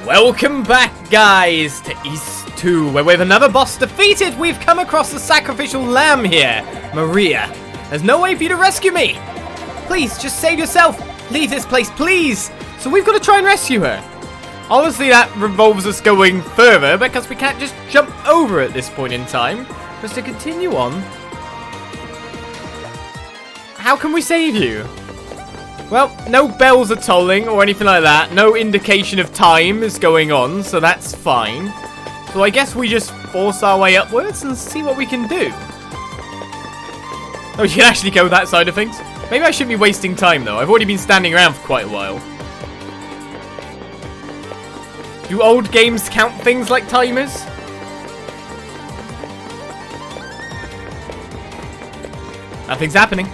Welcome back, guys, to East 2, where with another boss defeated, we've come across the sacrificial lamb here, Maria. There's no way for you to rescue me. Please, just save yourself. Leave this place, please. So we've got to try and rescue her. Honestly, that involves us going further, because we can't just jump over at this point in time. Just to continue on. How can we save you? Well, no bells are tolling or anything like that. No indication of time is going on, so that's fine. So I guess we just force our way upwards and see what we can do. Oh, you can actually go that side of things. Maybe I shouldn't be wasting time, though. I've already been standing around for quite a while. Do old games count things like timers? Nothing's happening.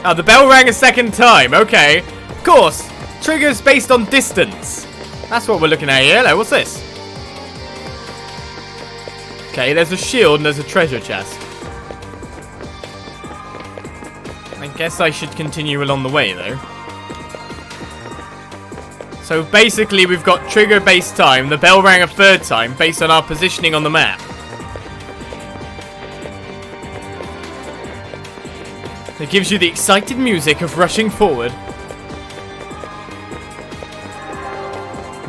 Oh, the bell rang a second time. Okay. Of course. Triggers based on distance. That's what we're looking at here. Hello, what's this? Okay, there's a shield and there's a treasure chest. I guess I should continue along the way, though. So basically, we've got trigger-based time. The bell rang a third time based on our positioning on the map. It gives you the excited music of rushing forward.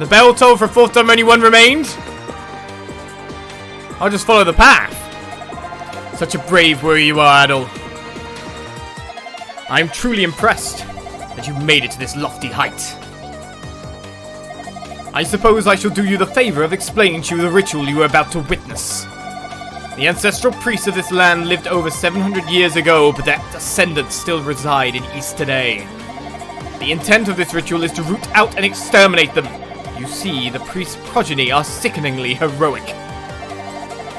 The bell tolled for a fourth time, only one remained. I'll just follow the path. Such a brave warrior you are, Adol. I'm truly impressed that you made it to this lofty height. I suppose I shall do you the favor of explaining to you the ritual you are about to witness. The ancestral priests of this land lived over 700 years ago, but their descendants still reside in East today. The intent of this ritual is to root out and exterminate them. You see, the priest's progeny are sickeningly heroic.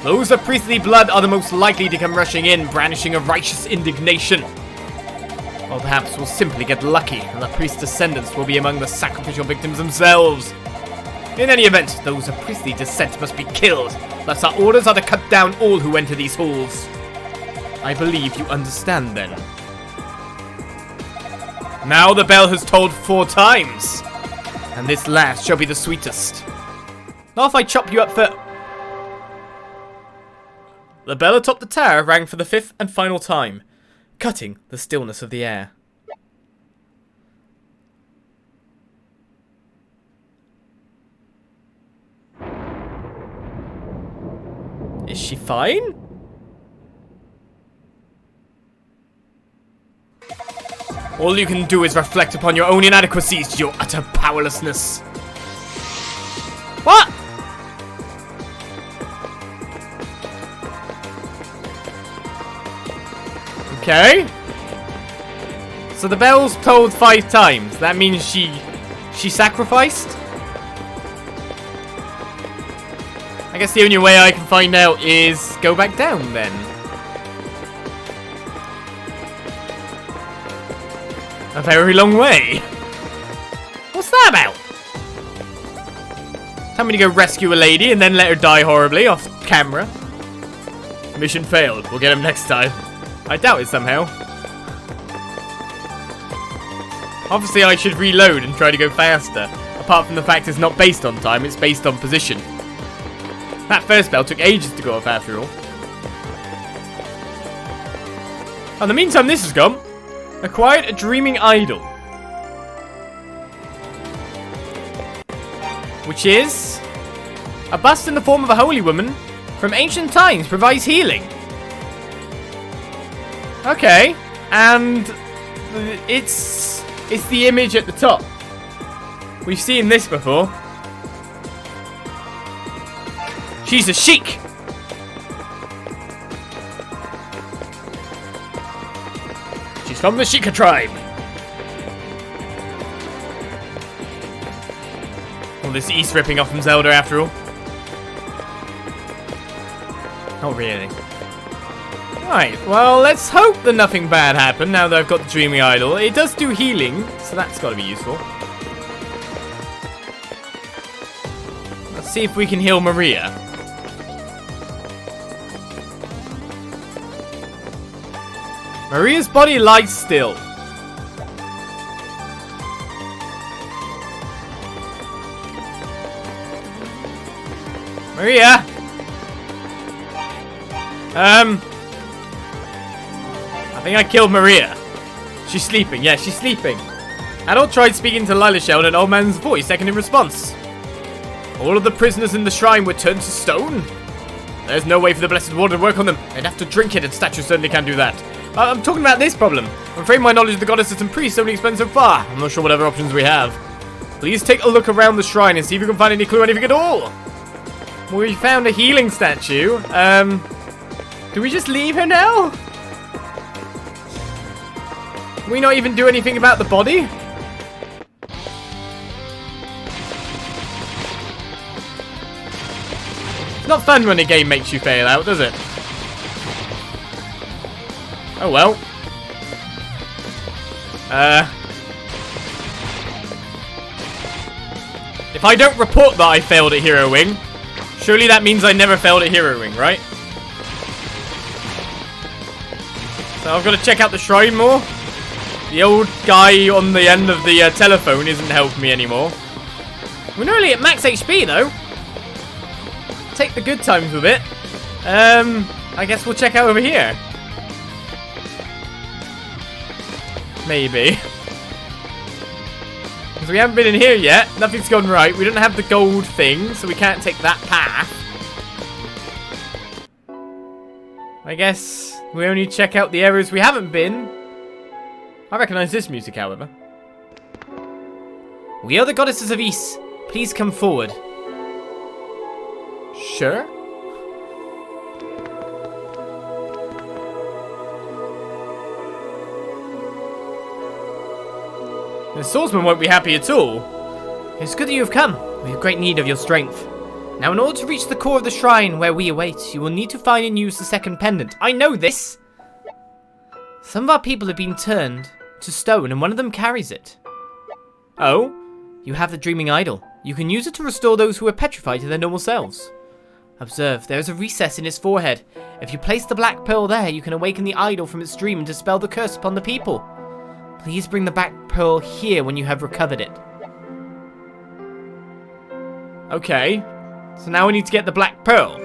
Those of priestly blood are the most likely to come rushing in, brandishing a righteous indignation. Or perhaps we'll simply get lucky, and the priest's descendants will be among the sacrificial victims themselves. In any event, those of priestly descent must be killed. Thus our orders are to cut down all who enter these halls. I believe you understand then. Now the bell has tolled 4 times. And this last shall be the sweetest. Now if I chop you up for... The bell atop the tower rang for the 5th and final time, cutting the stillness of the air. Is she fine? All you can do is reflect upon your own inadequacies, your utter powerlessness. What? Okay. So the bell's tolled 5 times. That means she sacrificed? I guess the only way I can find out is go back down then. A very long way. What's that about? Tell me to go rescue a lady and then let her die horribly off camera. Mission failed. We'll get him next time. I doubt it somehow. Obviously I should reload and try to go faster. Apart from the fact it's not based on time, it's based on position. That first bell took ages to go off after all. In the meantime, this has gone. Acquired a dreaming idol. Which is... a bust in the form of a holy woman from ancient times provides healing. Okay. And... it's the image at the top. We've seen this before. She's a sheik! She's from the Sheikah tribe. All this East ripping off from Zelda after all. Not really. Right, well, let's hope that nothing bad happened now that I've got the Dreaming Idol. It does do healing, so that's got to be useful. Let's see if we can heal Maria. Maria's body lies still. Maria! I think I killed Maria. She's sleeping. Yeah, she's sleeping. Adol tried speaking to Lilashel in an old man's voice, second in response. All of the prisoners in the shrine were turned to stone? There's no way for the blessed water to work on them. They'd have to drink it, and statues certainly can't do that. I'm talking about this problem. I'm afraid my knowledge of the goddesses and priests only extends so far. I'm not sure what other options we have. Please take a look around the shrine and see if you can find any clue, anything at all. We found a healing statue. Do we just leave her now? Can we not even do anything about the body? It's not fun when a game makes you fail out, does it? Oh well. If I don't report that I failed at heroing, surely that means I never failed at heroing, right? So I've got to check out the shrine more. The old guy on the end of the telephone isn't helping me anymore. We're nearly at max HP though. Take the good times with it. I guess we'll check out over here. Maybe. Because we haven't been in here yet. Nothing's gone right. We don't have the gold thing, so we can't take that path. I guess we only check out the areas we haven't been. I recognize this music, however. We are the goddesses of East. Please come forward. Sure. The swordsman won't be happy at all. It's good that you have come. We have great need of your strength. Now, in order to reach the core of the shrine where we await, you will need to find and use the second pendant. I know this! Some of our people have been turned to stone, and one of them carries it. Oh? You have the dreaming idol. You can use it to restore those who are petrified to their normal selves. Observe, there is a recess in his forehead. If you place the black pearl there, you can awaken the idol from its dream and dispel the curse upon the people. Please bring the black pearl here when you have recovered it. Okay. So now we need to get the black pearl.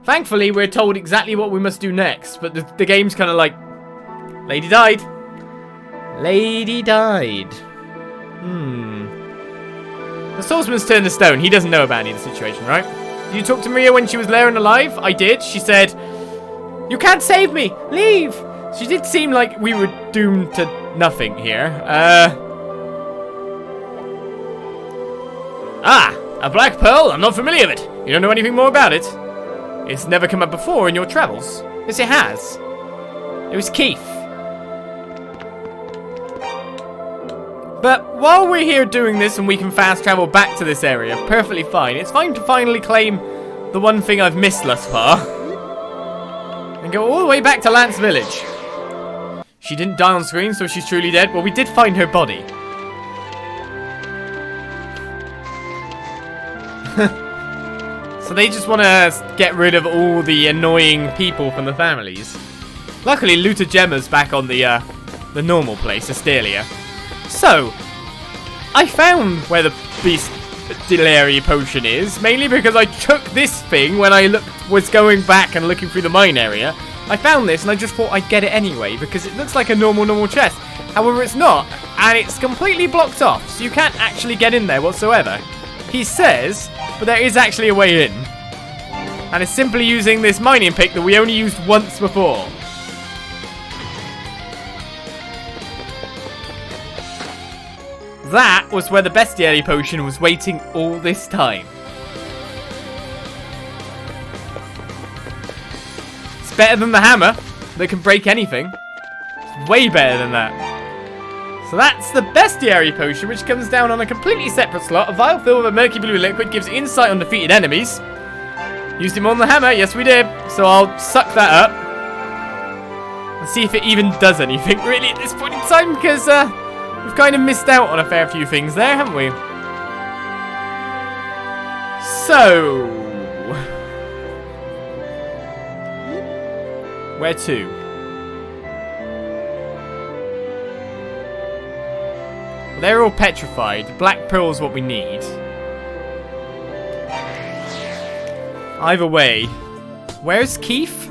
Thankfully, we're told exactly what we must do next, but the game's kind of like... Lady died. Lady died. The swordsman's turned to stone. He doesn't know about any of the situation, right? Did you talk to Maria when she was there and alive? I did. She said, "You can't save me. Leave." She did seem like we were doomed to nothing here. A black pearl? I'm not familiar with it. You don't know anything more about it? It's never come up before in your travels. Yes, it has. It was Keith. But while we're here doing this and we can fast travel back to this area, perfectly fine. It's fine to finally claim the one thing I've missed thus far. And go all the way back to Lance Village. She didn't die on screen, so she's truly dead. Well, we did find her body. So they just want to get rid of all the annoying people from the families. Luckily, Luta Gemma's back on the normal place, Astelia. So, I found where the Bestiality potion is, mainly because I took this thing when I was going back and looking through the mine area. I found this and I just thought I'd get it anyway, because it looks like a normal chest. However, it's not, and it's completely blocked off, so you can't actually get in there whatsoever. He says, but there is actually a way in. And it's simply using this mining pick that we only used once before. That was where the Bestiality potion was waiting all this time. It's better than the hammer that can break anything. It's way better than that. So that's the Bestiality potion, which comes down on a completely separate slot. A vial filled with a murky blue liquid gives insight on defeated enemies. Used it more than the hammer, yes we did. So I'll suck that up and see if it even does anything really at this point in time, because we've kind of missed out on a fair few things there, haven't we? So, where to? They're all petrified. Black pearl's what we need. Either way, where's Keith?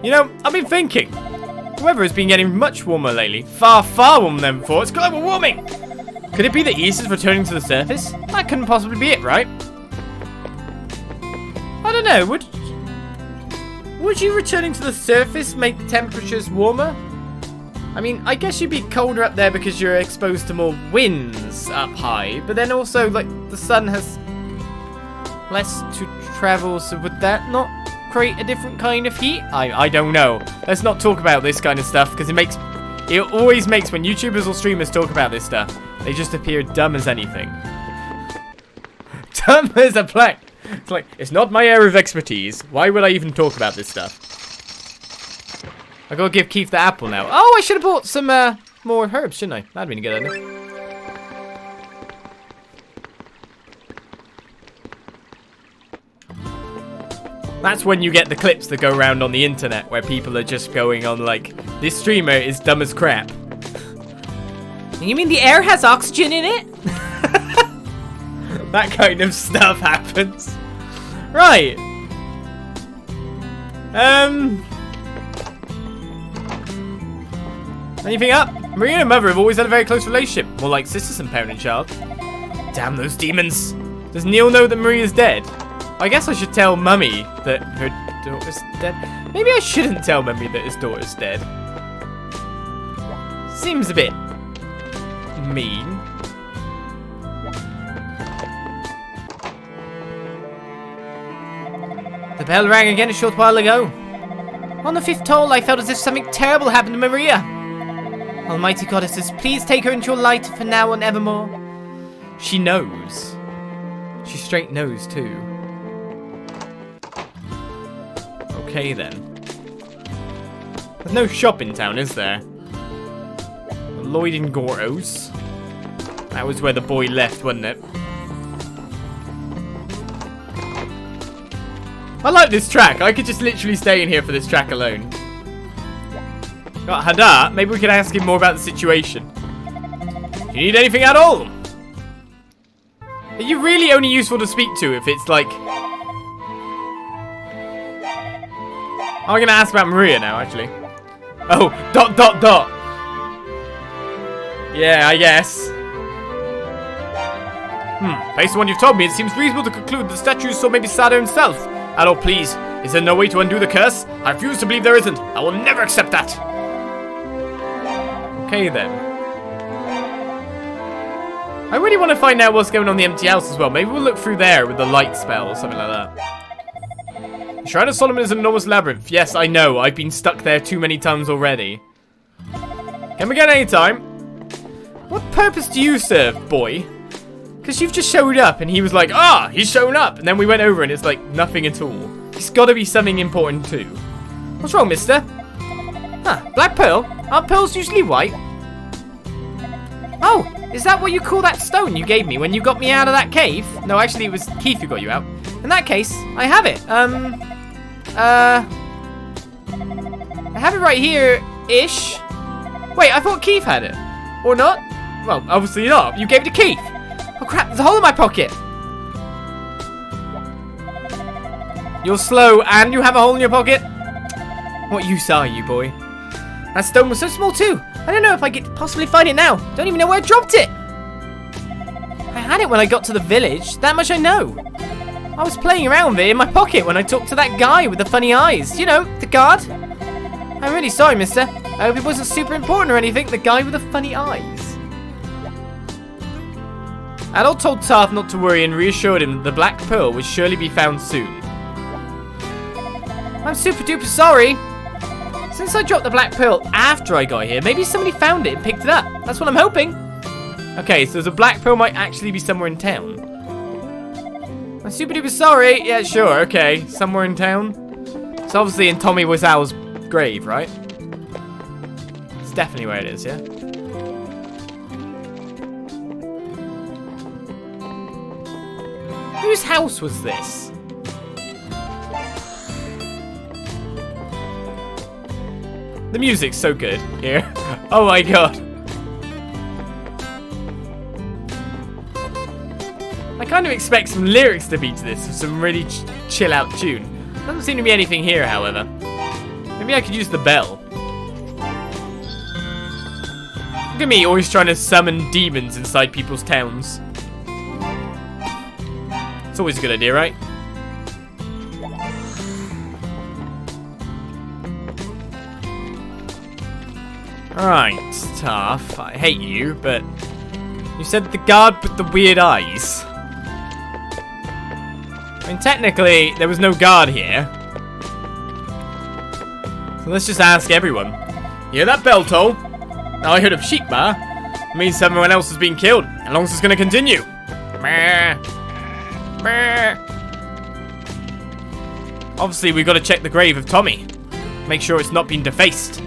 You know, I've been thinking. The weather has been getting much warmer lately. Far, far warmer than before. It's global warming. Could it be the East is returning to the surface? That couldn't possibly be it, right? I don't know. Would you returning to the surface make temperatures warmer? I mean, I guess you'd be colder up there because you're exposed to more winds up high. But then also, like, the sun has less to travel. So would that not create a different kind of heat? I don't know. Let's not talk about this kind of stuff because it always makes when YouTubers or streamers talk about this stuff, they just appear dumb as anything. Dumb as a plank. It's like, it's not my area of expertise. Why would I even talk about this stuff? I gotta give Keith the apple now. Oh, I should have bought some more herbs, shouldn't I? That'd been a good idea. That's when you get the clips that go around on the internet where people are just going on like, this streamer is dumb as crap. You mean the air has oxygen in it? That kind of stuff happens. Right. Anything up? Maria and her mother have always had a very close relationship. More like sisters and parent and child. Damn those demons. Does Neil know that Maria's dead? I guess I should tell Mummy that her daughter's dead. Maybe I shouldn't tell Mummy that his daughter's dead. Seems a bit mean. The bell rang again a short while ago. On the 5th toll, I felt as if something terrible happened to Maria. Almighty goddesses, please take her into your light for now and evermore. She knows. She straight knows too. Okay then. There's no shop in town, is there? Lloyd and Goros. That was where the boy left, wasn't it? I like this track. I could just literally stay in here for this track alone. Got Hadar. Maybe we could ask him more about the situation. Do you need anything at all? Are you really only useful to speak to if it's like... I'm gonna ask about Maria now, actually. Oh, ... Yeah, I guess. Based on what you've told me, it seems reasonable to conclude the statue saw maybe Sada himself. Adol, please. Is there no way to undo the curse? I refuse to believe there isn't. I will never accept that. Okay, then. I really want to find out what's going on in the empty house as well. Maybe we'll look through there with the light spell or something like that. The Shrine of Solomon is an enormous labyrinth. Yes, I know. I've been stuck there too many times already. Come again anytime. What purpose do you serve, boy? Because you've just showed up and he was like, ah, he's shown up. And then we went over and it's like nothing at all. He's got to be something important too. What's wrong, mister? Huh, black pearl? Aren't pearls usually white? Oh, is that what you call that stone you gave me when you got me out of that cave? No, actually it was Keith who got you out. In that case, I have it. I have it right here-ish. Wait, I thought Keith had it. Or not? Well, obviously not. You gave it to Keith. Oh crap, there's a hole in my pocket. You're slow and you have a hole in your pocket? What use are you, boy? That stone was so small too. I don't know if I could possibly find it now. Don't even know where I dropped it. I had it when I got to the village. That much I know. I was playing around with it in my pocket when I talked to that guy with the funny eyes. You know, the guard. I'm really sorry, mister. I hope it wasn't super important or anything. The guy with the funny eyes. Adol told Tarth not to worry and reassured him that the Black Pearl would surely be found soon. I'm super duper sorry. Since I dropped the Black Pearl after I got here, maybe somebody found it and picked it up. That's what I'm hoping. Okay, so the Black Pearl might actually be somewhere in town. I'm super duper sorry. Yeah, sure, okay. Somewhere in town. It's obviously in Tommy Wiseau's grave, right? It's definitely where it is, yeah? Whose house was this? The music's so good here. Oh my god. I kind of expect some lyrics to be to this, some really chill out tune. Doesn't seem to be anything here, however. Maybe I could use the bell. Look at me, always trying to summon demons inside people's towns. It's always a good idea, right? Alright, tough. I hate you, but you said the guard with the weird eyes. I mean, technically, there was no guard here. So let's just ask everyone. You hear that bell toll? Now I heard of Sheikma. It means someone else has been killed. How long is this going to continue? Meh. Meh. Obviously, we've got to check the grave of Tommy. Make sure it's not been defaced.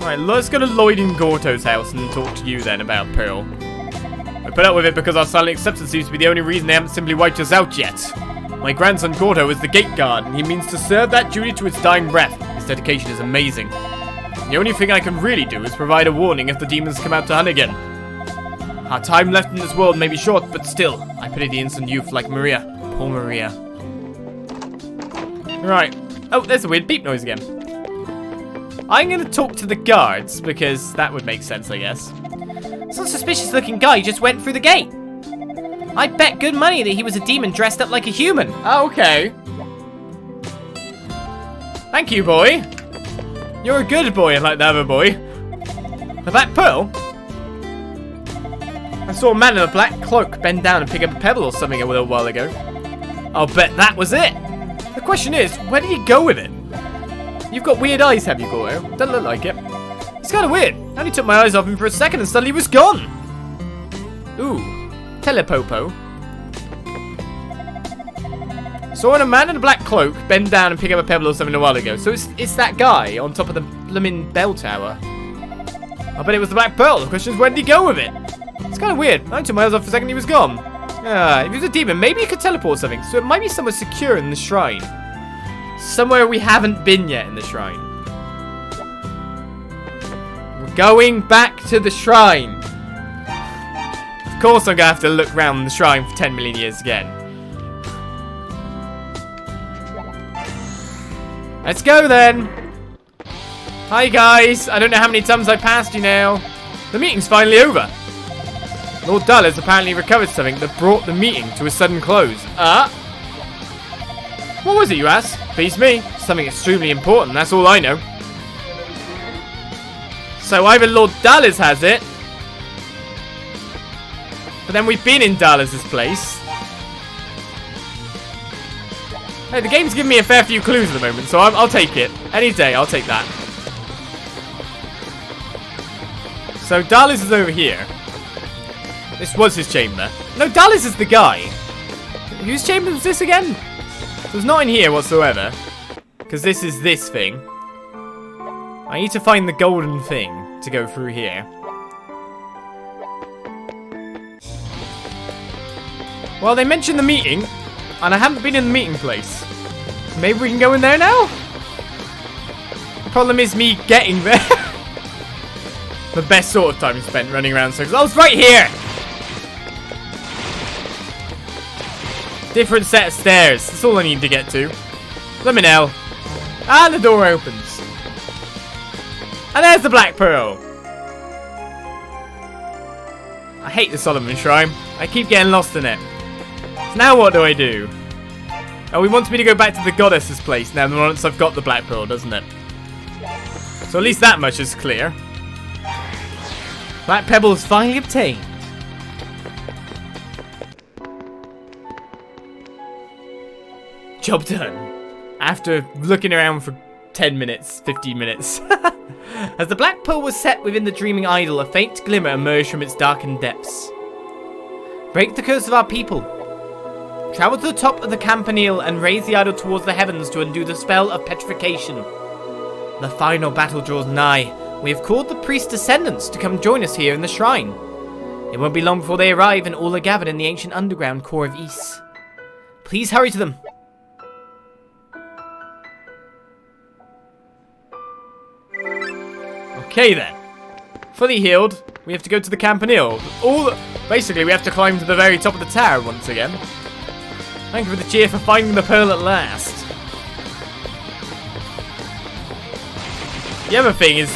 Alright, let's go to Lloyd and Gorto's house and talk to you then about Pearl. I put up with it because our silent acceptance seems to be the only reason they haven't simply wiped us out yet. My grandson Gorto is the gate guard, and he means to serve that duty to its dying breath. His dedication is amazing. The only thing I can really do is provide a warning if the demons come out to hunt again. Our time left in this world may be short, but still, I pity the innocent youth like Maria. Poor Maria. Right. Oh, there's a weird beep noise again. I'm going to talk to the guards, because that would make sense, I guess. Some suspicious looking guy just went through the gate. I bet good money that he was a demon dressed up like a human. Oh, okay. Thank you, boy. You're a good boy, unlike the other boy. The Black Pearl? I saw a man in a black cloak bend down and pick up a pebble or something a little while ago. I'll bet that was it. The question is, where did he go with it? You've got weird eyes, have you, Gorto? Doesn't look like it. It's kind of weird. I only took my eyes off him for a second and suddenly he was gone. Ooh. Telepopo. Saw a man in a black cloak bend down and pick up a pebble or something a while ago. So it's that guy on top of the blooming bell tower. I bet it was the Black Pearl. The question is, where did he go with it? It's kind of weird. I took my eyes off for a second and he was gone. If he was a demon, maybe he could teleport something. So it might be somewhere secure in the shrine. Somewhere we haven't been yet in the shrine. We're going back to the shrine. Of course I'm going to have to look around the shrine for 10 million years again. Let's go then. Hi guys. I don't know how many times I passed you now. The meeting's finally over. Lord Dalles apparently recovered something that brought the meeting to a sudden close. What was it, you ask? Beats me. Something extremely important, that's all I know. So either Lord Dalles has it, but then we've been in Dalles' place. Hey, the game's giving me a fair few clues at the moment, so I'll take it. Any day, I'll take that. So Dalles is over here. This was his chamber. No, Dalles is the guy. Whose chamber was this again? So it's not in here whatsoever. Because this is this thing. I need to find the golden thing to go through here. Well, they mentioned the meeting. And I haven't been in the meeting place. Maybe we can go in there now? The problem is me getting there. The best sort of time spent running around circles. I was right here! Different set of stairs. That's all I need to get to. Let me know. And the door opens. And there's the Black Pearl. I hate the Solomon Shrine. I keep getting lost in it. So now what do I do? Oh, he wants me to go back to the goddess's place now once I've got the Black Pearl, doesn't it? So at least that much is clear. Black Pebble is finally obtained. Job done. After looking around for 10 minutes, 15 minutes. As the Black Pearl was set within the dreaming idol, a faint glimmer emerged from its darkened depths. Break the curse of our people. Travel to the top of the Campanile and raise the idol towards the heavens to undo the spell of petrification. The final battle draws nigh. We have called the priest's descendants to come join us here in the shrine. It won't be long before they arrive and all are gathered in the ancient underground core of Ys. Please hurry to them. Okay then. Fully healed. We have to go to the Campanile. Basically, we have to climb to the very top of the tower once again. Thank you for the cheer for finding the pearl at last. The other thing is,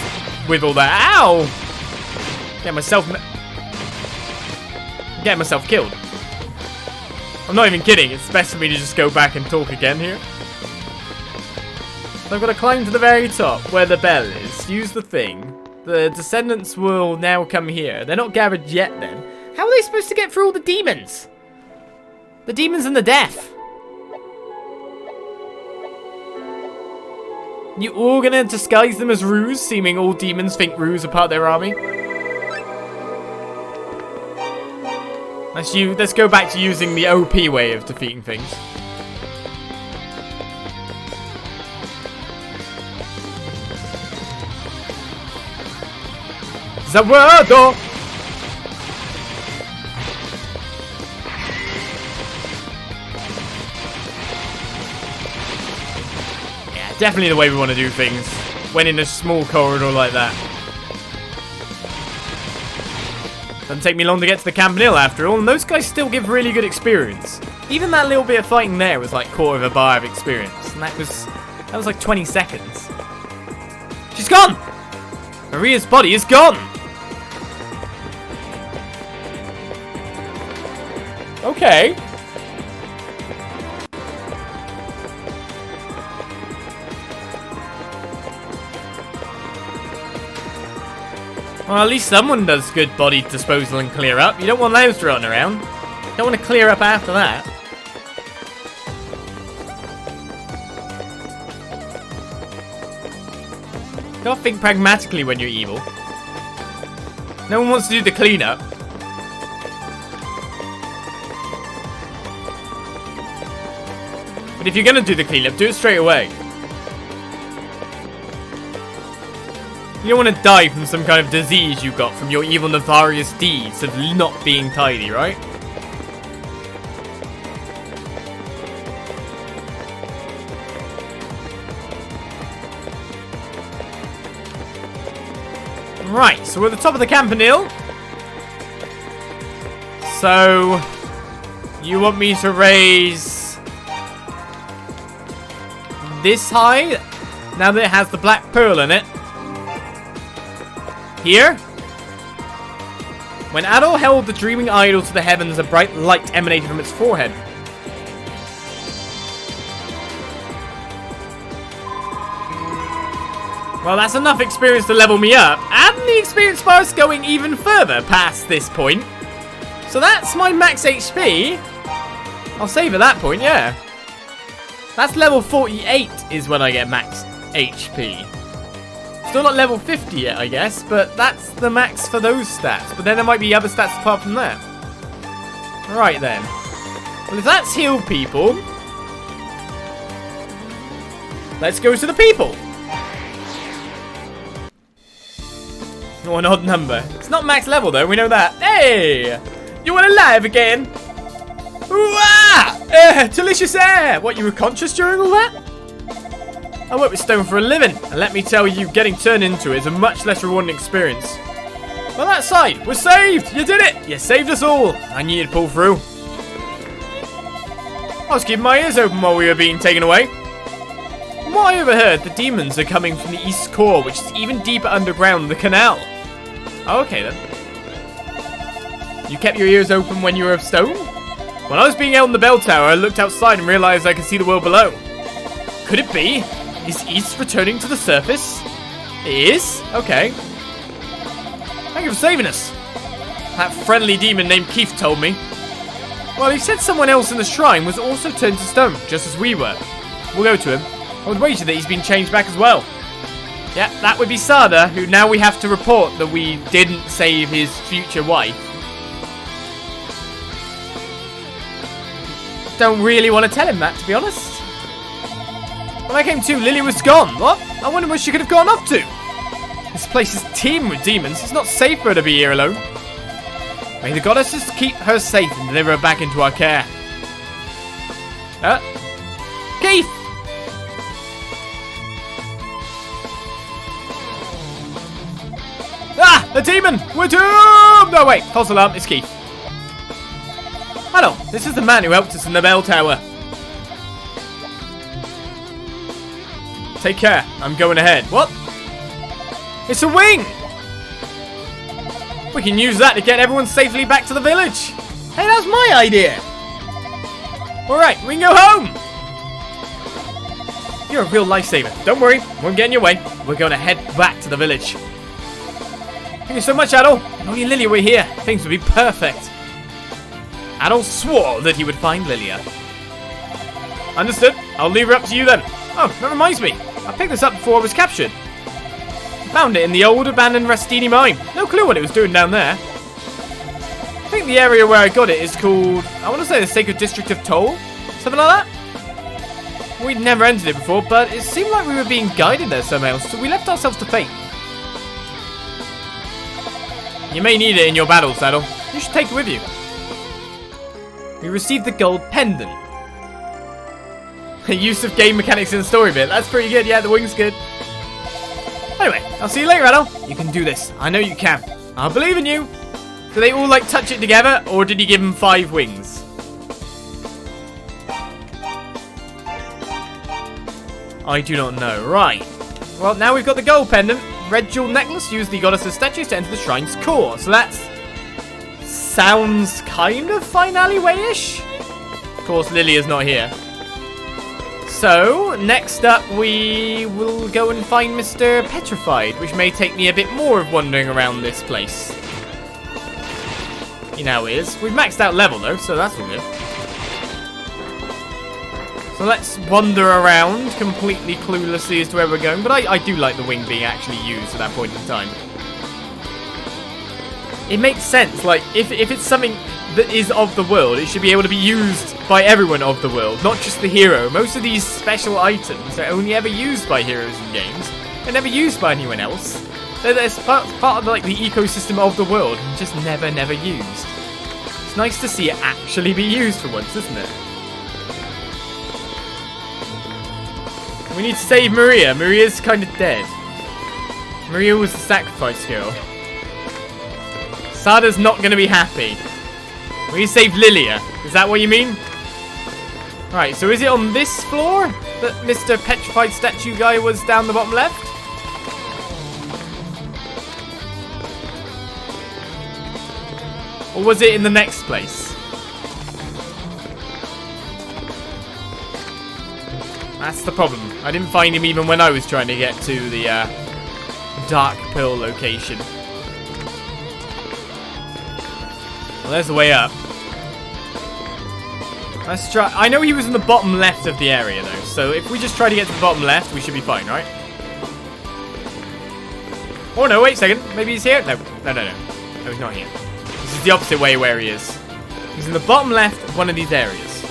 with all that, ow! Getting myself killed. I'm not even kidding. It's best for me to just go back and talk again here. So I've got to climb to the very top where the bell is. Use the thing. The descendants will now come here. They're not gathered yet then. How are they supposed to get through all the demons? The demons and the deaf. You all gonna disguise them as ruse, seeming all demons think ruse are part of their army? Let's go back to using the OP way of defeating things. Zawado! Yeah, definitely the way we want to do things when in a small corridor like that. Doesn't take me long to get to the Campanile after all, and those guys still give really good experience. Even that little bit of fighting there was like quarter of a bar of experience, and that was like 20 seconds. She's gone! Maria's body is gone! Okay. Well, at least someone does good body disposal and clear up. You don't want those running around. You don't want to clear up after that. You gotta think pragmatically when you're evil. No one wants to do the cleanup. But if you're gonna do the cleanup, do it straight away. You don't want to die from some kind of disease you got from your evil nefarious deeds of not being tidy, right? Right, so we're at the top of the Campanile. So, you want me to raise this high? Now that it has the black pearl in it. Here? When Adol held the dreaming idol to the heavens, a bright light emanated from its forehead. Well, that's enough experience to level me up, and the experience bar is going even further past this point. So that's my max HP. I'll save at that point, yeah. That's level 48 is when I get max HP. Still not level 50 yet, I guess, but that's the max for those stats. But then there might be other stats apart from that. Right then. Well, if that's heal people, let's go to the people. Oh, an odd number. It's not max level though, we know that. Hey! You want to live again? Ooh-ah! Delicious air! What, you were conscious during all that? I work with stone for a living, and let me tell you, getting turned into it is a much less rewarding experience. Well, that side, we're saved! You did it! You saved us all! I knew you'd pull through. I was keeping my ears open while we were being taken away. From what I overheard, the demons are coming from the east core, which is even deeper underground than the canal. Oh, okay then. You kept your ears open when you were of stone? When I was being held in the bell tower, I looked outside and realized I could see the world below. Could it be? Is East returning to the surface? It is? Okay. Thank you for saving us. That friendly demon named Keith told me. Well, he said someone else in the shrine was also turned to stone, just as we were. We'll go to him. I would wager that he's been changed back as well. Yeah, that would be Sada, who now we have to report that we didn't save his future wife. Don't really want to tell him that, to be honest. When I came to, Lily was gone. What? I wonder where she could have gone off to. This place is teeming with demons. It's not safe for her to be here alone. May the goddesses keep her safe and deliver her back into our care. Keith! Ah! The demon! We're doomed! No, wait. False alarm. It's Keith. Hello. This is the man who helped us in the bell tower. Take care. I'm going ahead. What? It's a wing! We can use that to get everyone safely back to the village. Hey, that's my idea. Alright, we can go home. You're a real lifesaver. Don't worry, won't get in your way. We're going to head back to the village. Thank you so much, Adol. If only Lilia were here, things would be perfect. Adol swore that he would find Lilia. Understood. I'll leave her up to you then. Oh, that reminds me. I picked this up before I was captured. Found it in the old abandoned Rastini mine. No clue what it was doing down there. I think the area where I got it is called, I want to say the Sacred District of Toll? Something like that? We'd never entered it before, but it seemed like we were being guided there somehow, so we left ourselves to fate. You may need it in your battles, Adol. You should take it with you. We received the Gold Pendant. Use of game mechanics in the story bit. That's pretty good. Yeah, the wing's good. Anyway, I'll see you later, Adol. You can do this. I know you can. I believe in you. Do they all, like, touch it together? Or did he give them 5 wings? I do not know. Right. Well, now we've got the gold pendant. Red jewel necklace. Use the goddess's statues to enter the shrine's core. So that's... sounds kind of finale way-ish. Of course, Lilia's not here. So, next up, we will go and find Mr. Petrified, which may take me a bit more of wandering around this place. You know how it is. We've maxed out level, though, so that's all good. So let's wander around, completely cluelessly as to where we're going, but I do like the wing being actually used at that point in time. It makes sense, like, if it's something that is of the world, it should be able to be used by everyone of the world, not just the hero. Most of these special items are only ever used by heroes in games. They're never used by anyone else. They're part of like the ecosystem of the world, and just never used. It's nice to see it actually be used for once, isn't it? We need to save Maria. Maria's kind of dead. Maria was the sacrifice girl. Sada's not going to be happy. We saved Lilia. Is that what you mean? Right, so is it on this floor that Mr. Petrified statue guy was down the bottom left? Or was it in the next place? That's the problem. I didn't find him even when I was trying to get to the Dark Pearl location. Well, there's the way up. Let's try. I know he was in the bottom left of the area, though. So if we just try to get to the bottom left, we should be fine, right? Oh, no, wait a second. Maybe he's here? No, he's not here. This is the opposite way where he is. He's in the bottom left of one of these areas.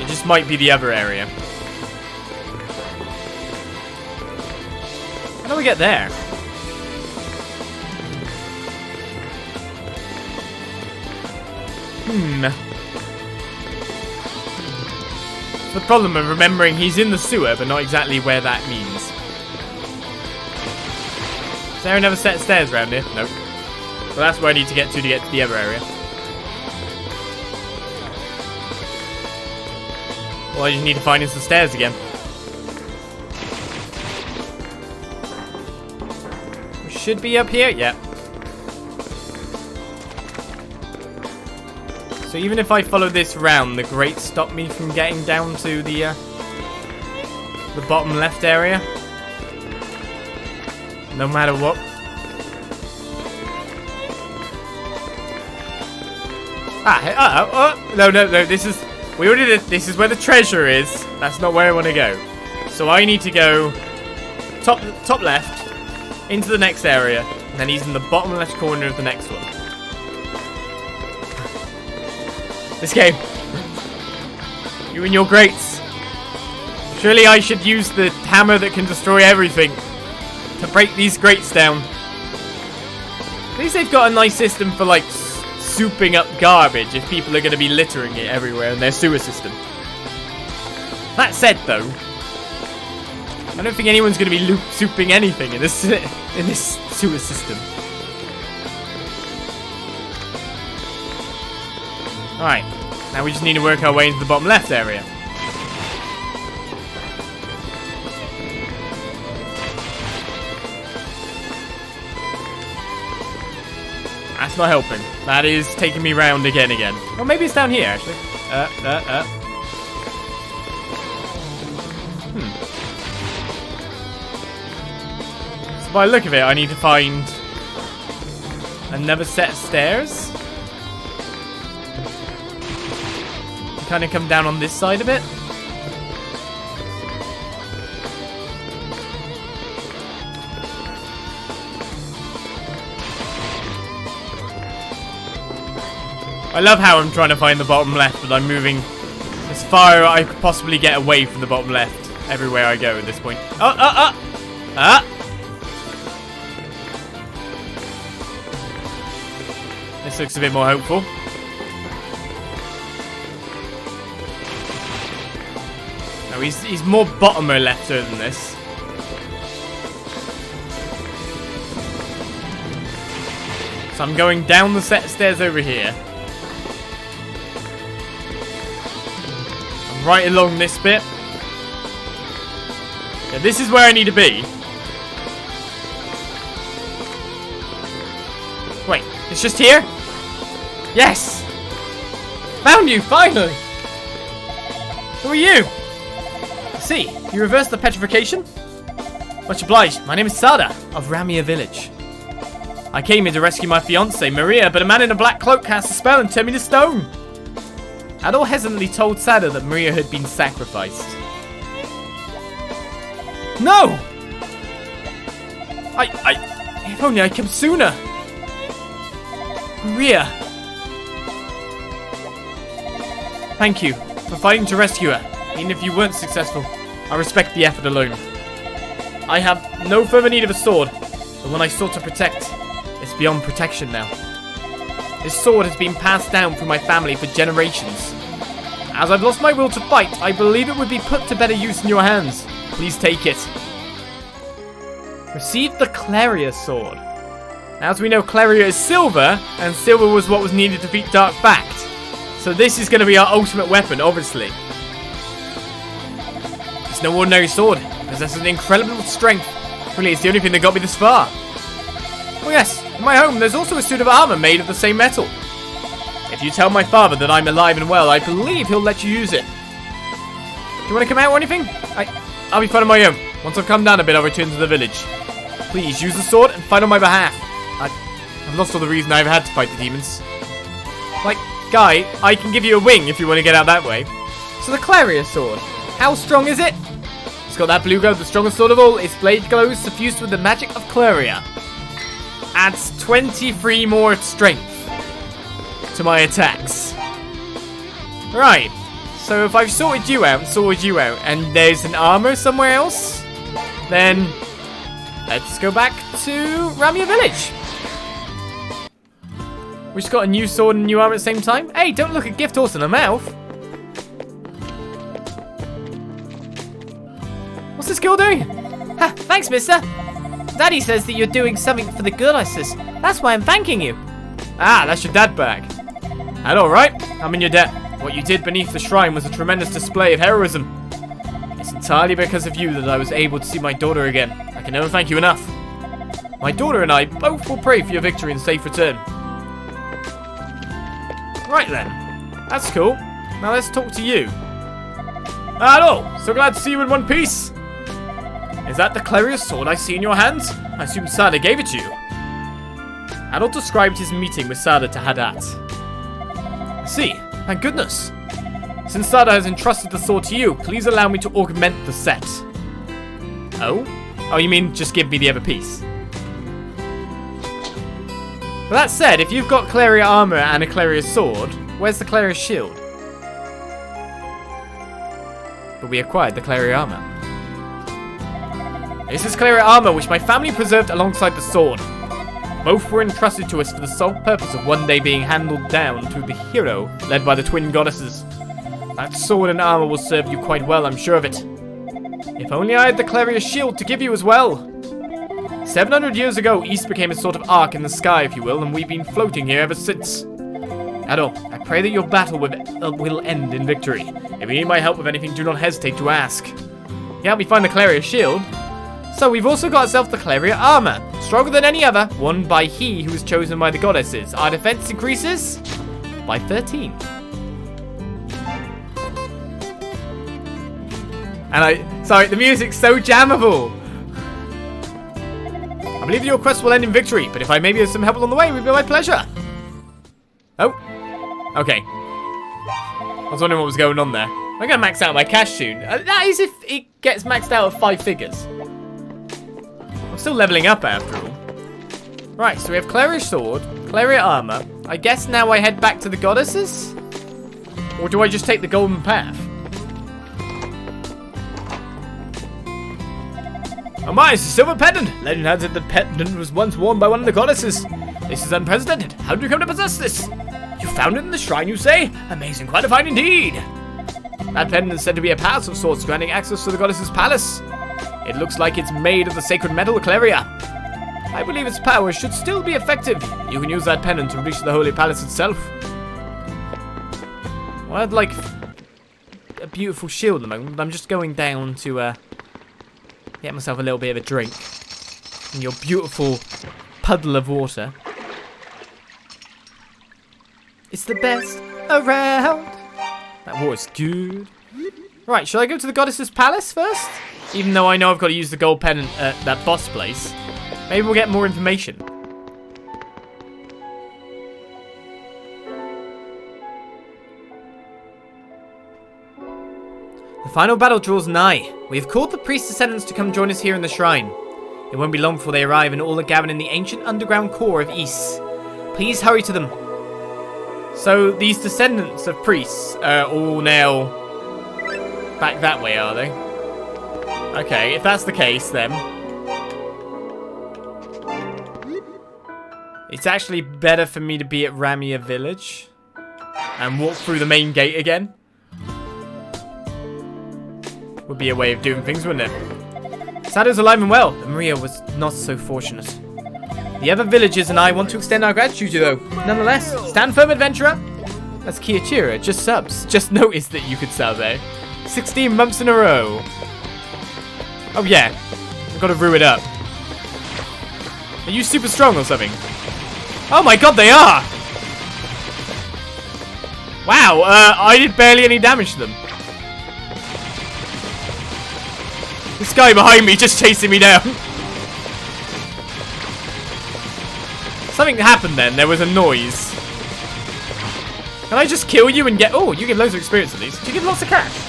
It just might be the other area. How do we get there? The problem of remembering he's in the sewer, but not exactly where that means. Is there another set of stairs around here? Nope. Well, that's where I need to get to the other area. All I just need to find is the stairs again. We should be up here. Yeah. So even if I follow this round, the grates stop me from getting down to the bottom left area. No matter what. No, this is, we already did, this is where the treasure is. That's not where I want to go. So I need to go top left, into the next area, and then he's in the bottom left corner of the next one. This game. You and your grates. Surely I should use the hammer that can destroy everything to break these grates down. At least they've got a nice system for, like, souping up garbage if people are going to be littering it everywhere in their sewer system. That said, though, I don't think anyone's going to be loop-souping anything in this sewer system. Alright, now we just need to work our way into the bottom left area. That's not helping. That is taking me round again. Or maybe it's down here, actually. So by the look of it, I need to find another set of stairs. Kind of come down on this side of it. I love how I'm trying to find the bottom left, but I'm moving as far as I could possibly get away from the bottom left everywhere I go at this point. This looks a bit more hopeful. No, he's more bottomer lefter than this. So I'm going down the set of stairs over here. I'm right along this bit. Yeah, this is where I need to be. Wait, it's just here? Yes! Found you, finally! Who are you? See, you reversed the petrification? Much obliged. My name is Sada of Ramia Village. I came here to rescue my fiancée, Maria, but a man in a black cloak cast a spell and turned me to stone. Adol hesitantly told Sada that Maria had been sacrificed. No! If only I came sooner. Maria. Thank you for fighting to rescue her. Even if you weren't successful, I respect the effort alone. I have no further need of a sword. The one I sought to protect is beyond protection now. This sword has been passed down through my family for generations. As I've lost my will to fight, I believe it would be put to better use in your hands. Please take it. Receive the Claria Sword. As we know, Claria is silver, and silver was what was needed to defeat Dark Fact. So this is going to be our ultimate weapon, obviously. It's no ordinary sword. It possesses an incredible strength. Really, it's the only thing that got me this far. Oh yes, in my home there's also a suit of armor made of the same metal. If you tell my father that I'm alive and well, I believe he'll let you use it. Do you want to come out or anything? I'll be fine on my own. Once I've come down a bit, I'll return to the village. Please, use the sword and fight on my behalf. I've lost all the reason I've had to fight the demons. Like, Guy, I can give you a wing if you want to get out that way. So the Claria Sword, how strong is it? It's got that blue glow, the strongest sword of all. Its blade glows suffused with the magic of Claria. Adds 23 more strength to my attacks. Right, so if I've sorted you out, and there's an armor somewhere else, then let's go back to Ramia Village. We just got a new sword and new armor at the same time. Hey, don't look a gift horse in the mouth. What's this girl doing? Ha, thanks, mister. Daddy says that you're doing something for the goddesses. That's why I'm thanking you. Ah, that's your dad bag. That's alright. I'm in your debt. What you did beneath the shrine was a tremendous display of heroism. It's entirely because of you that I was able to see my daughter again. I can never thank you enough. My daughter and I both will pray for your victory and safe return. Right then. That's cool. Now let's talk to you. Adol, so glad to see you in one piece. Is that the Claria Sword I see in your hands? I assume Sada gave it to you. Adol described his meeting with Sada to Hadat. I see. Thank goodness. Since Sada has entrusted the sword to you, please allow me to augment the set. Oh? Oh, you mean just give me the other piece? But that said, if you've got Claria armor and a Claria sword, where's the Claria shield? But we acquired the Claria armor. This is Claria armor, which my family preserved alongside the sword. Both were entrusted to us for the sole purpose of one day being handed down to the hero led by the twin goddesses. That sword and armor will serve you quite well, I'm sure of it. If only I had the Claria shield to give you as well. 700 years ago, East became a sort of arc in the sky, if you will, and we've been floating here ever since. Adol, I pray that your battle will end in victory. If you need my help with anything, do not hesitate to ask. You help me find the Claria shield. So we've also got ourselves the Claria armor. Stronger than any other, worn by he who is chosen by the goddesses. Our defense increases by 13. And sorry, the music's so jammable. I believe your quest will end in victory, but if I may be of some help along the way, it would be my pleasure. Oh, okay. I was wondering what was going on there. I'm going to max out my cash soon. That is if it gets maxed out at 5 figures. I'm still leveling up after all. Right, so we have Claria Sword, Claria Armor. I guess now I head back to the goddesses? Or do I just take the golden path? Oh my, it's a silver pendant! Legend has it that pendant was once worn by one of the goddesses. This is unprecedented. How did you come to possess this? You found it in the shrine, you say? Amazing, quite a find indeed. That pendant is said to be a pass of sorts granting access to the goddess's palace. It looks like it's made of the sacred metal Claria. I believe its power should still be effective. You can use that pendant to reach the holy palace itself. Well, I'd like a beautiful shield at the moment. I'm just going down to get myself a little bit of a drink. In your beautiful puddle of water. It's the best around. That water's good. Right, shall I go to the goddess's palace first? Even though I know I've got to use the gold pendant at that boss place. Maybe we'll get more information. The final battle draws nigh. We have called the priest descendants to come join us here in the shrine. It won't be long before they arrive and all are gathered in the ancient underground core of Ys. Please hurry to them. So these descendants of priests are all now back that way, are they? Okay, if that's the case, then it's actually better for me to be at Ramia Village and walk through the main gate again. Would be a way of doing things, wouldn't it? Sadow's alive and well, but Maria was not so fortunate. The other villagers and I want to extend our gratitude to you, though. Nonetheless, stand firm, adventurer. That's Kiachira, just subs. Just noticed that you could sub there. 16 months in a row. Oh yeah, I've got to brew it up. Are you super strong or something? Oh my god, they are! Wow, I did barely any damage to them. This guy behind me just chasing me down. Something happened then, there was a noise. Can I just kill you and get... Oh, you get loads of experience at least. You get lots of cash.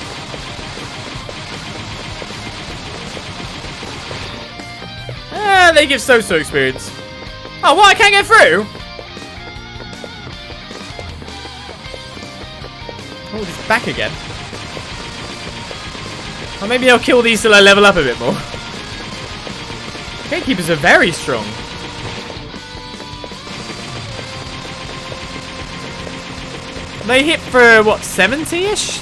They give so-so experience. Oh, what? I can't get through? Oh, it's back again. Or maybe I'll kill these till I level up a bit more. Gatekeepers are very strong. They hit for, what, 70-ish?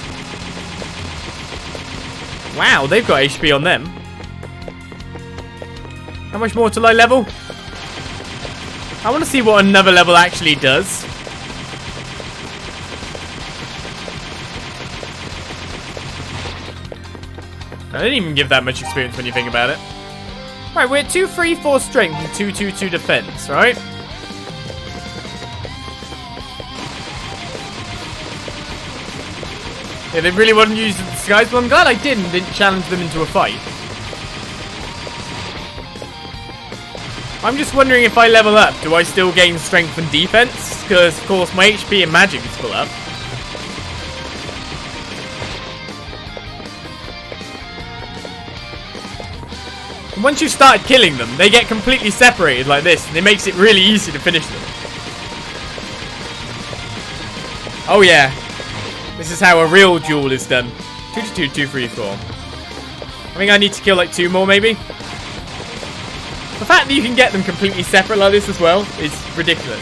Wow, they've got HP on them. How much more till I level? I want to see what another level actually does. I didn't even give that much experience when you think about it. Right, we're at 2-3-4 strength and 2-2-2 defense, right? Yeah, they really wanted to use the disguise, but I'm glad I didn't challenge them into a fight. I'm just wondering if I level up, do I still gain strength and defense? Because, of course, my HP and magic is full up. And once you start killing them, they get completely separated like this, and it makes it really easy to finish them. Oh yeah, this is how a real duel is done. 2-2, 2-3-4. I think I need to kill like 2 more, maybe. The fact that you can get them completely separate like this as well is ridiculous.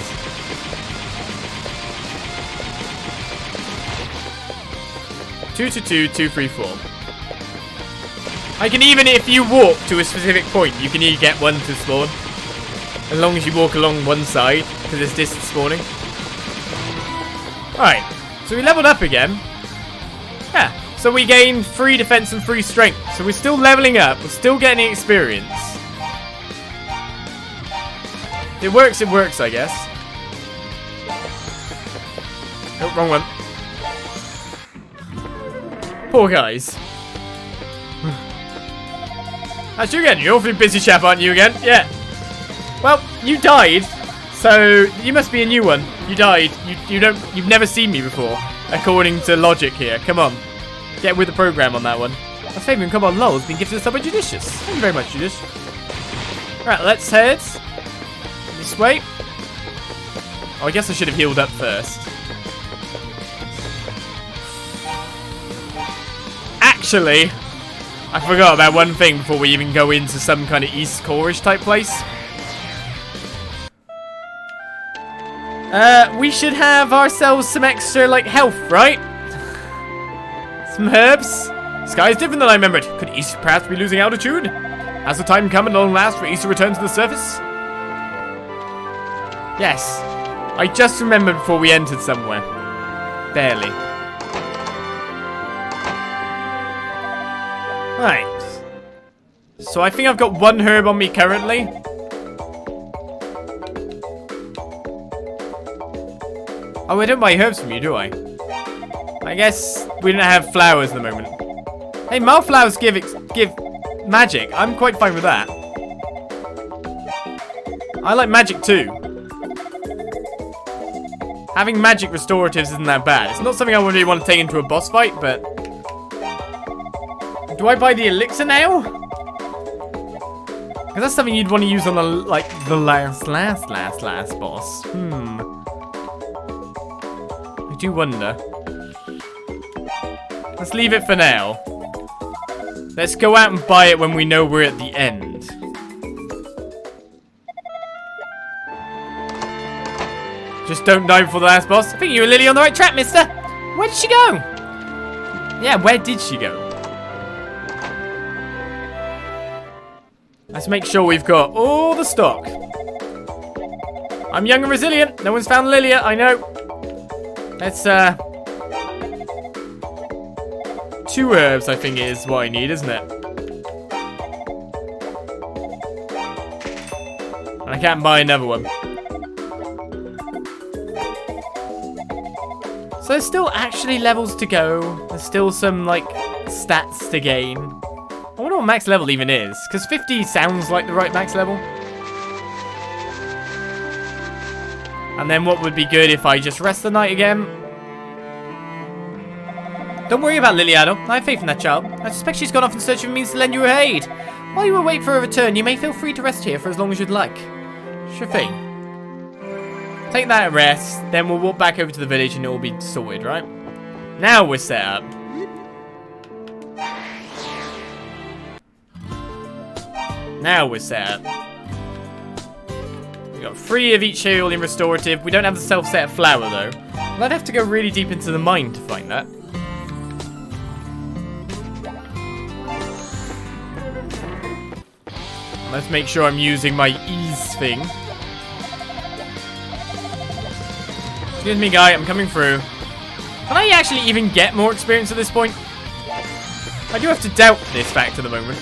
Two to 2, 2-3-4. I can even, if you walk to a specific point, you can either get one to spawn. As long as you walk along one side, because there's distance spawning. Alright, so we leveled up again. Yeah, so we gained 3 defense and 3 strength. So we're still leveling up, we're still getting experience. It works, I guess. Oh, wrong one. Poor guys. That's you again. You're awfully busy, chap, aren't you again? Yeah. Well, you died, so you must be a new one. You died. You've never seen me before, according to logic here. Come on, get with the program on that one. That's favoring come on, lol has been gifted us by Judicious. Thank you very much, Judicious. Right, let's head this way. Oh, I guess I should have healed up first. Actually, I forgot about one thing before we even go into some kind of East Core-ish type place. We should have ourselves some extra, like, health, right? Some herbs. Sky is different than I remembered. Could East perhaps be losing altitude? Has the time come at long last for East to return to the surface? Yes. I just remembered before we entered somewhere. Barely. Right. So I think I've got 1 herb on me currently. Oh, I don't buy herbs from you, do I? I guess we don't have flowers at the moment. Hey, mild flowers give magic. I'm quite fine with that. I like magic too. Having magic restoratives isn't that bad. It's not something I really want to take into a boss fight, but... Do I buy the elixir now? Because that's something you'd want to use on the, like, the last boss. I do wonder. Let's leave it for now. Let's go out and buy it when we know we're at the end. Just don't die before the last boss. I think you were Lily on the right track, mister. Where did she go? Yeah, where did she go? Let's make sure we've got all the stock. I'm young and resilient. No one's found Lilia, I know. Let's, 2 herbs, I think is what I need, isn't it? And I can't buy another one. So there's still actually levels to go. There's still some, like, stats to gain. I wonder what max level even is, because 50 sounds like the right max level. And then what would be good if I just rest the night again? Don't worry about Lily, Adol. I have faith in that child. I suspect she's gone off in search of means to lend you her aid. While you await for her return, you may feel free to rest here for as long as you'd like. Sure thing. Take that rest, then we'll walk back over to the village and it will be sorted, right? Now we're set up. Now we're set up. We got 3 of each healing restorative. We don't have the self-set flower though. Well, I'd have to go really deep into the mine to find that. Let's make sure I'm using my ease thing. Excuse me, guy, I'm coming through. Can I actually even get more experience at this point? I do have to doubt this fact at the moment.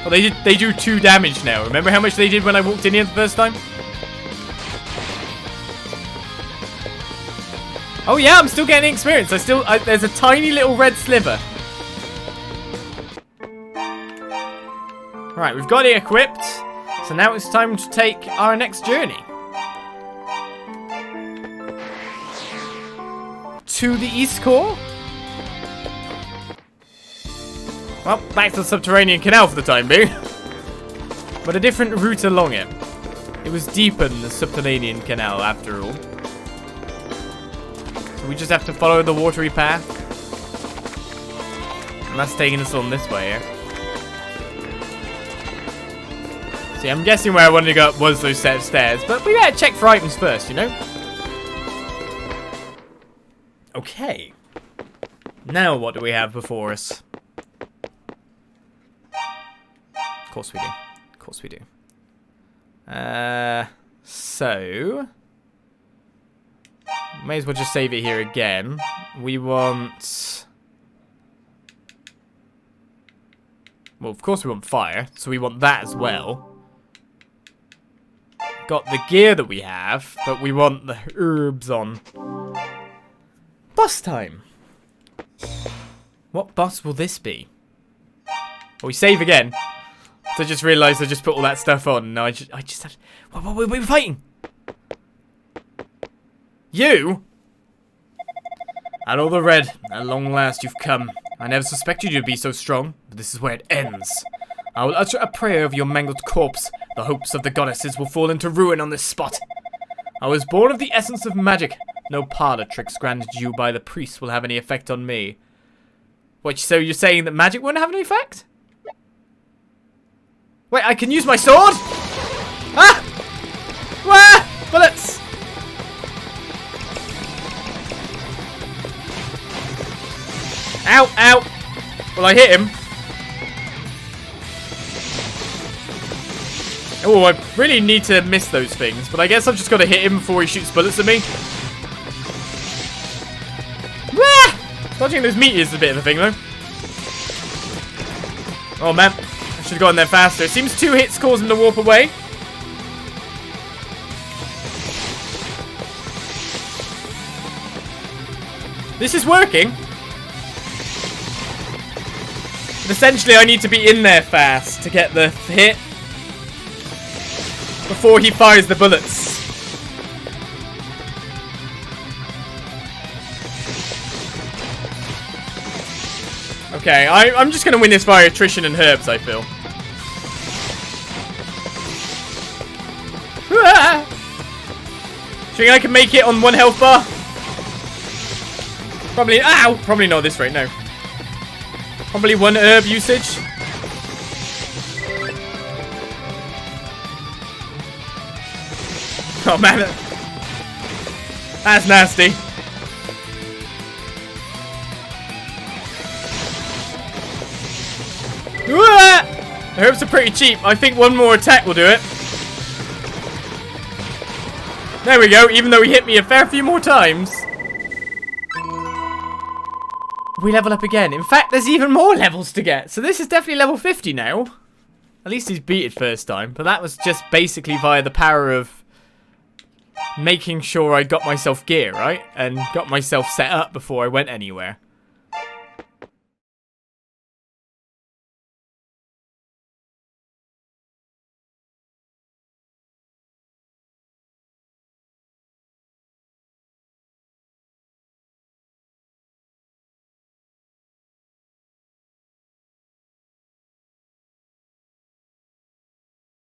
Oh, they do 2 damage now. Remember how much they did when I walked in here the first time? Oh yeah, I'm still getting experience. There's a tiny little red sliver. Alright, we've got it equipped. So now it's time to take our next journey. To the East Core? Well, back to the subterranean canal for the time being. But a different route along it. It was deeper than the subterranean canal after all. So we just have to follow the watery path. And that's taking us on this way here. See, I'm guessing where I wanted to go up was those set of stairs. But we better check for items first, you know? Okay. Now what do we have before us? Of course we do. Of course we do. So... May as well just save it here again. We want... Well, of course we want fire, so we want that as well. Got the gear that we have, but we want the herbs on. Boss time! What boss will this be? Well, we save again. So I just realised I just put all that stuff on. No, I just had... What were we fighting? You? Adol the Red, at long last you've come. I never suspected you to be so strong, but this is where it ends. I will utter a prayer of your mangled corpse. The hopes of the goddesses will fall into ruin on this spot. I was born of the essence of magic. No parlor tricks granted you by the priest will have any effect on me. What, so you're saying that magic won't have any effect? Wait, I can use my sword? Ah! Wah! Bullets! Ow, ow! Will I hit him? Oh, I really need to miss those things, but I guess I've just got to hit him before he shoots bullets at me. Wah! Dodging those meteors is a bit of a thing, though. Oh, man. I should have gotten there faster. It seems 2 hits cause him to warp away. This is working. But essentially, I need to be in there fast to get the hit before he fires the bullets. Okay, I'm just going to win this via attrition and herbs, I feel. Do you think I can make it on 1 health bar? Probably, ow! Probably not this rate, no. Probably 1 herb usage. Oh man, that's nasty. The herbs are pretty cheap. I think 1 more attack will do it. There we go, even though he hit me a fair few more times. We level up again. In fact, there's even more levels to get. So this is definitely level 50 now. At least he's beat it first time. But that was just basically via the power of making sure I got myself gear, right? And got myself set up before I went anywhere.